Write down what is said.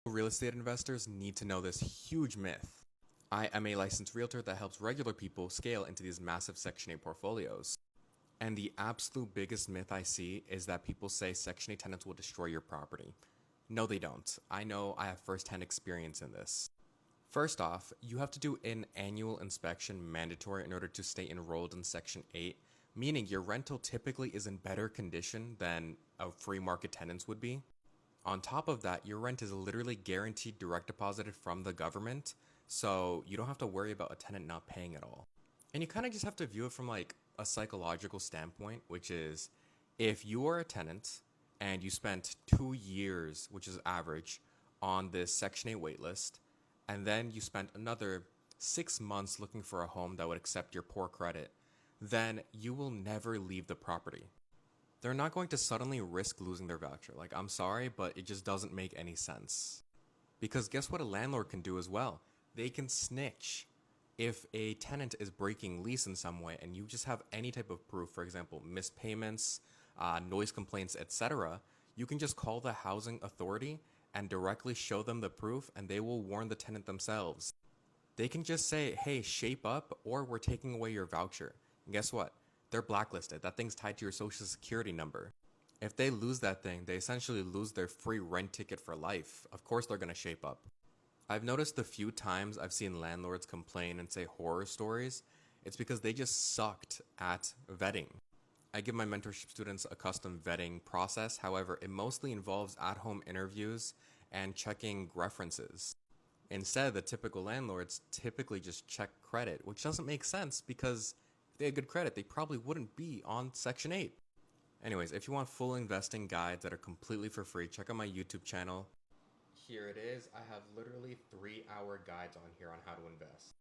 Real estate investors need to know this huge myth. I am a licensed realtor that helps regular people scale into these massive Section 8 portfolios. And the absolute biggest myth I see is that people say Section 8 tenants will destroy your property. No, they don't. I know I have firsthand experience in this. First off, you have to do an annual inspection mandatory in order to stay enrolled in Section 8, meaning your rental typically is in better condition than a free market tenant's would be. On top of that, your rent is literally guaranteed direct deposited from the government, so you don't have to worry about a tenant not paying at all. And you kind of just have to view it from like a psychological standpoint, which is if you are a tenant and you spent 2 years, which is average, on this Section 8 waitlist, and then you spent another 6 months looking for a home that would accept your poor credit, then you will never leave the property. They're not going to suddenly risk losing their voucher. Like, I'm sorry, but it just doesn't make any sense. Because guess what a landlord can do as well? They can snitch. If a tenant is breaking lease in some way and you just have any type of proof, for example, missed payments, noise complaints, etc., you can just call the housing authority and directly show them the proof and they will warn the tenant themselves. They can just say, hey, shape up or we're taking away your voucher. And guess what? They're blacklisted. That thing's tied to your social security number. If they lose that thing, they essentially lose their free rent ticket for life. Of course they're going to shape up. I've noticed the few times I've seen landlords complain and say horror stories, it's because they just sucked at vetting. I give my mentorship students a custom vetting process, however, it mostly involves at home interviews and checking references. Instead, the typical landlords typically just check credit, which doesn't make sense because if they had good credit, they probably wouldn't be on Section 8. Anyways, if you want full investing guides that are completely for free, check out my YouTube channel. Here it is. I have literally 3-hour guides on here on how to invest.